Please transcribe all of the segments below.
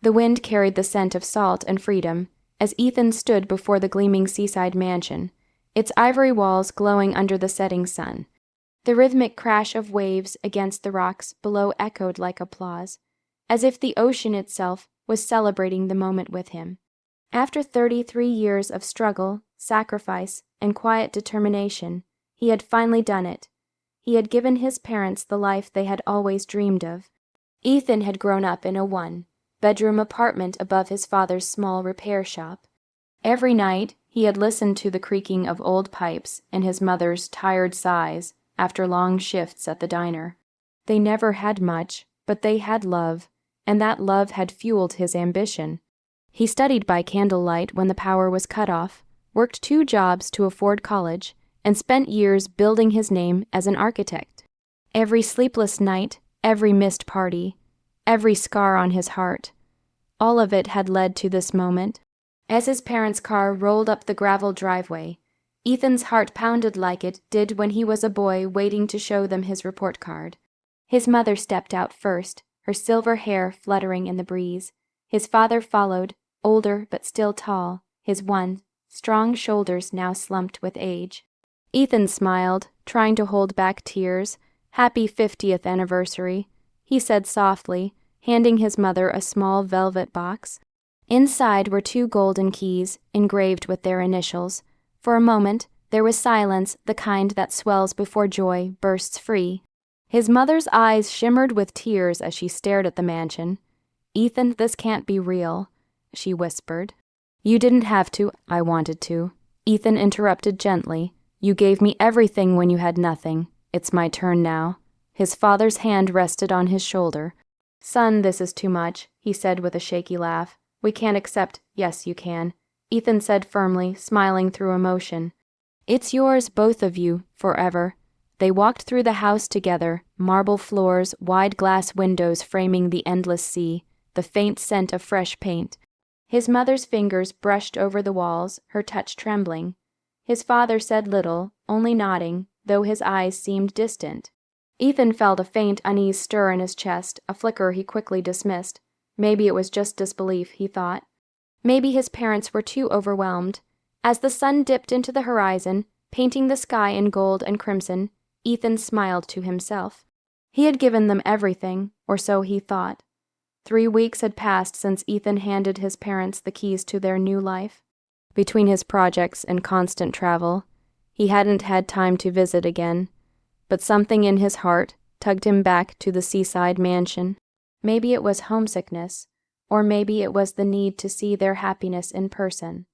The wind carried the scent of salt and freedom as Ethan stood before the gleaming seaside mansion, its ivory walls glowing under the setting sun. The rhythmic crash of waves against the rocks below echoed like applause, as if the ocean itself was celebrating the moment with him. After 33 years of struggle, sacrifice, and quiet determination, he had finally done it. He had given his parents the life they had always dreamed of. Ethan had grown up in a one-bedroom apartment above his father's small repair shop. Every night, he had listened to the creaking of old pipes and his mother's tired sighs after long shifts at the diner. They never had much, but they had love, and that love had fueled his ambition. He studied by candlelight when the power was cut off, worked 2 jobs to afford college, and spent years building his name as an architect. Every sleepless night, every missed party, every scar on his heart, all of it had led to this moment. As his parents' car rolled up the gravel driveway, Ethan's heart pounded like it did when he was a boy waiting to show them his report card. His mother stepped out first, her silver hair fluttering in the breeze. His father followed, older but still tall, his strong shoulders now slumped with age. Ethan smiled, trying to hold back tears. "Happy 50th anniversary," he said softly, handing his mother a small velvet box. Inside were 2 golden keys, engraved with their initials. For a moment, there was silence, the kind that swells before joy bursts free. His mother's eyes shimmered with tears as she stared at the mansion. "Ethan, this can't be real," she whispered. "You didn't have to, I wanted to," Ethan interrupted gently. "You gave me everything when you had nothing. It's my turn now." His father's hand rested on his shoulder. "Son, this is too much," he said with a shaky laugh. "We can't accept—" "Yes, you can," Ethan said firmly, smiling through emotion. "It's yours, both of you, forever." They walked through the house together, marble floors, wide glass windows framing the endless sea, the faint scent of fresh paint. His mother's fingers brushed over the walls, her touch trembling. His father said little, only nodding, though his eyes seemed distant. Ethan felt a faint unease stir in his chest, a flicker he quickly dismissed. Maybe it was just disbelief, he thought. Maybe his parents were too overwhelmed. As the sun dipped into the horizon, painting the sky in gold and crimson, Ethan smiled to himself. He had given them everything, or so he thought. 3 weeks had passed since Ethan handed his parents the keys to their new life. Between his projects and constant travel, he hadn't had time to visit again, but something in his heart tugged him back to the seaside mansion. Maybe it was homesickness, or maybe it was the need to see their happiness in person.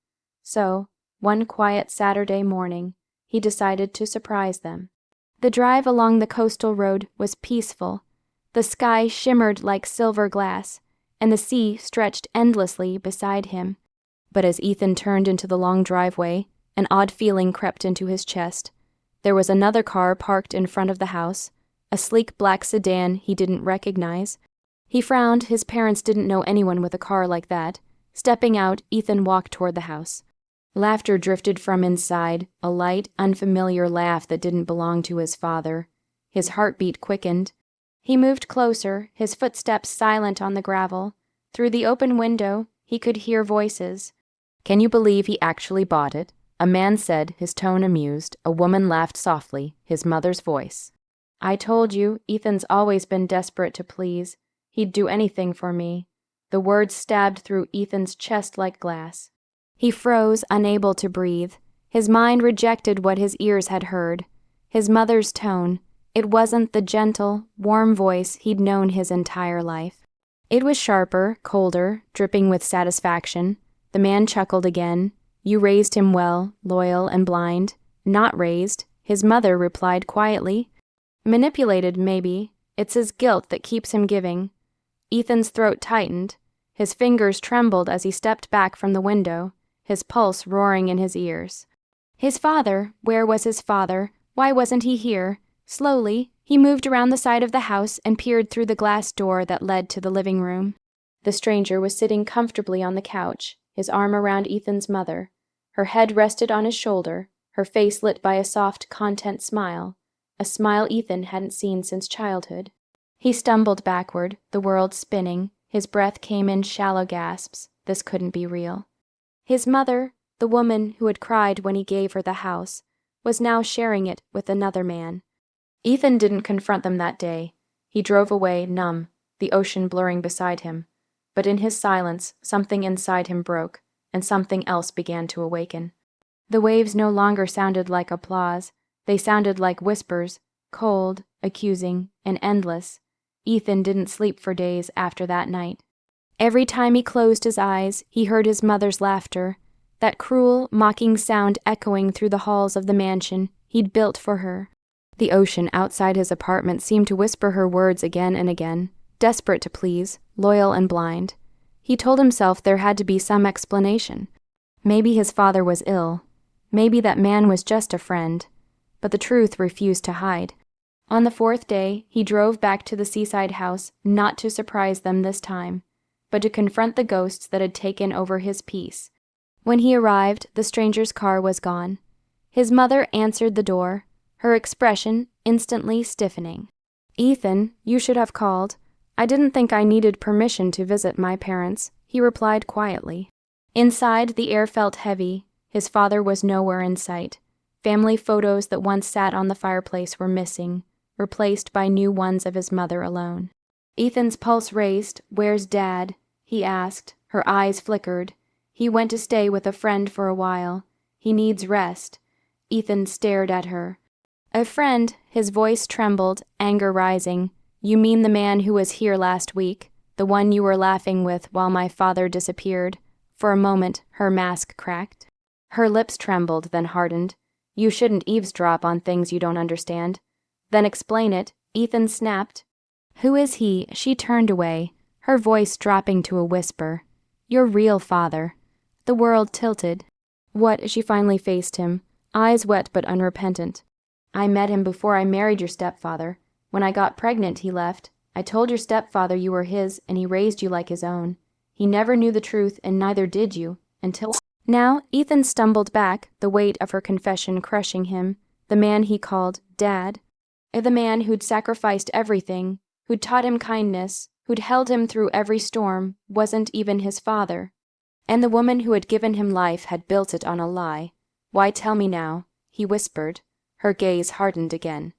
So, one quiet Saturday morning, he decided to surprise them. The drive along the coastal road was peaceful. The sky shimmered like silver glass, and the sea stretched endlessly beside him. But as Ethan turned into the long driveway, an odd feeling crept into his chest. There was another car parked in front of the house, a sleek black sedan he didn't recognize. He frowned. His parents didn't know anyone with a car like that. Stepping out, Ethan walked toward the house. Laughter drifted from inside, a light, unfamiliar laugh that didn't belong to his father. His heartbeat quickened. He moved closer, his footsteps silent on the gravel. Through the open window, he could hear voices. "Can you believe he actually bought it?" A man said, his tone amused. A woman laughed softly, his mother's voice. "I told you, Ethan's always been desperate to please. He'd do anything for me." The words stabbed through Ethan's chest like glass. He froze, unable to breathe. His mind rejected what his ears had heard. His mother's tone. It wasn't the gentle, warm voice he'd known his entire life. It was sharper, colder, dripping with satisfaction. The man chuckled again. "You raised him well, loyal and blind." "Not raised," his mother replied quietly. "Manipulated, maybe. It's his guilt that keeps him giving." Ethan's throat tightened. His fingers trembled as he stepped back from the window, his pulse roaring in his ears. His father, where was his father? Why wasn't he here? Slowly, he moved around the side of the house and peered through the glass door that led to the living room. The stranger was sitting comfortably on the couch, his arm around Ethan's mother. Her head rested on his shoulder, her face lit by a soft, content smile, a smile Ethan hadn't seen since childhood. He stumbled backward, the world spinning, His breath came in shallow gasps. This couldn't be real. His mother, the woman who had cried when he gave her the house, was now sharing it with another man. Ethan didn't confront them that day. He drove away, numb, the ocean blurring beside him. But in his silence, something inside him broke, and something else began to awaken. The waves no longer sounded like applause. They sounded like whispers, cold, accusing, and endless. Ethan didn't sleep for days after that night. Every time he closed his eyes, he heard his mother's laughter, that cruel, mocking sound echoing through the halls of the mansion he'd built for her. The ocean outside his apartment seemed to whisper her words again and again, desperate to please, loyal and blind. He told himself there had to be some explanation. Maybe his father was ill. Maybe that man was just a friend. But the truth refused to hide. On the fourth day, he drove back to the Seaside house, not to surprise them this time, but to confront the ghosts that had taken over his peace. When he arrived, the stranger's car was gone. His mother answered the door, her expression instantly stiffening. "Ethan, you should have called. I didn't think I needed permission to visit my parents," he replied quietly. Inside, the air felt heavy. His father was nowhere in sight. Family photos that once sat on the fireplace were missing, replaced by new ones of his mother alone. Ethan's pulse raced. "Where's Dad?" he asked. Her eyes flickered. "He went to stay with a friend for a while. He needs rest." Ethan stared at her. "A friend," his voice trembled, anger rising. "You mean the man who was here last week, the one you were laughing with while my father disappeared?" For a moment, her mask cracked. Her lips trembled, then hardened. "You shouldn't eavesdrop on things you don't understand." "Then explain it," Ethan snapped. "Who is he?" She turned away, her voice dropping to a whisper. "Your real father." The world tilted. "What?" She finally faced him, eyes wet but unrepentant. "I met him before I married your stepfather. When I got pregnant, he left. I told your stepfather you were his, and he raised you like his own. He never knew the truth, and neither did you, until—" Now, Ethan stumbled back, the weight of her confession crushing him. The man he called Dad. The man who'd sacrificed everything, who'd taught him kindness, who'd held him through every storm, wasn't even his father. And the woman who had given him life had built it on a lie. "Why tell me now?" he whispered. Her gaze hardened again.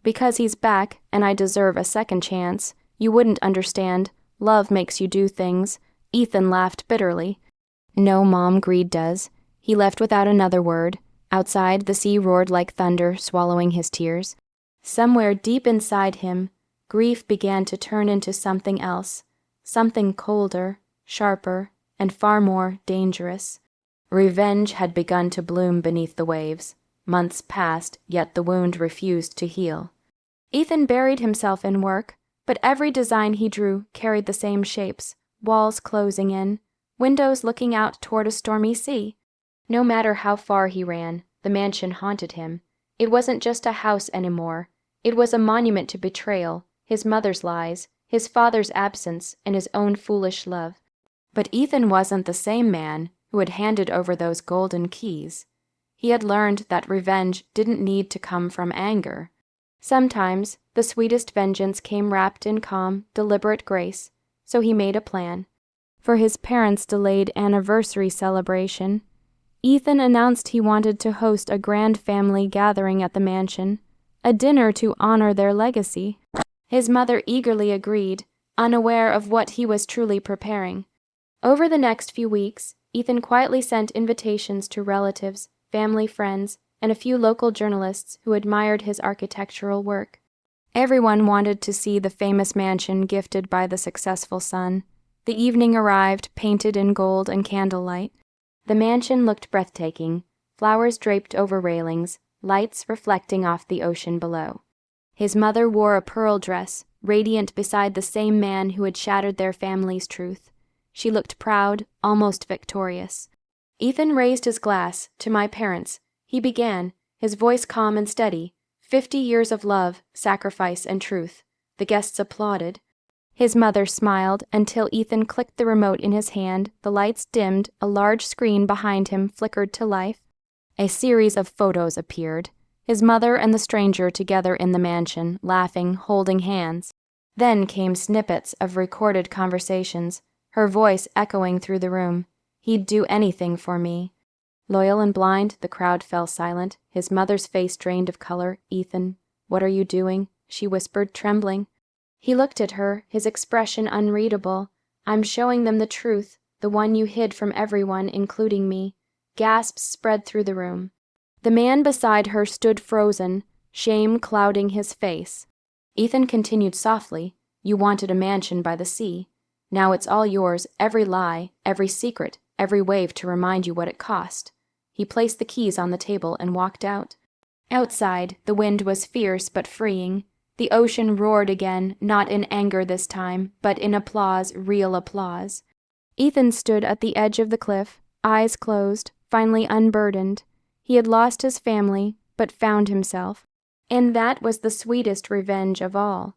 "Because he's back, and I deserve a second chance. You wouldn't understand. Love makes you do things." Ethan laughed bitterly. "No, Mom, greed does." He left without another word. Outside, the sea roared like thunder, swallowing his tears. Somewhere deep inside him, grief began to turn into something else, something colder, sharper, and far more dangerous. Revenge had begun to bloom beneath the waves. Months passed, yet the wound refused to heal. Ethan buried himself in work, but every design he drew carried the same shapes, walls closing in, windows looking out toward a stormy sea. No matter how far he ran, the mansion haunted him. It wasn't just a house anymore. It was a monument to betrayal, his mother's lies, his father's absence, and his own foolish love. But Ethan wasn't the same man who had handed over those golden keys. He had learned that revenge didn't need to come from anger. Sometimes the sweetest vengeance came wrapped in calm, deliberate grace, so he made a plan. For his parents' delayed anniversary celebration, Ethan announced he wanted to host a grand family gathering at the mansion, a dinner to honor their legacy. His mother eagerly agreed, unaware of what he was truly preparing. Over the next few weeks, Ethan quietly sent invitations to relatives, family friends, and a few local journalists who admired his architectural work. Everyone wanted to see the famous mansion gifted by the successful son. The evening arrived, painted in gold and candlelight. The mansion looked breathtaking, flowers draped over railings, lights reflecting off the ocean below. His mother wore a pearl dress, radiant beside the same man who had shattered their family's truth. She looked proud, almost victorious. Ethan raised his glass. "To my parents," he began, his voice calm and steady. 50 years of love, sacrifice, and truth." The guests applauded. His mother smiled until Ethan clicked the remote in his hand, the lights dimmed, a large screen behind him flickered to life. A series of photos appeared. His mother and the stranger together in the mansion, laughing, holding hands. Then came snippets of recorded conversations, her voice echoing through the room. He'd do anything for me. Loyal and blind, the crowd fell silent, his mother's face drained of color. Ethan, what are you doing? She whispered, trembling. He looked at her, his expression unreadable. I'm showing them the truth, the one you hid from everyone, including me. Gasps spread through the room. The man beside her stood frozen, shame clouding his face. Ethan continued softly, You wanted a mansion by the sea. Now it's all yours, every lie, every secret, every wave to remind you what it cost. He placed the keys on the table and walked out. Outside, the wind was fierce but freeing. The ocean roared again, not in anger this time, but in applause, real applause. Ethan stood at the edge of the cliff, eyes closed, finally unburdened. He had lost his family, but found himself. And that was the sweetest revenge of all.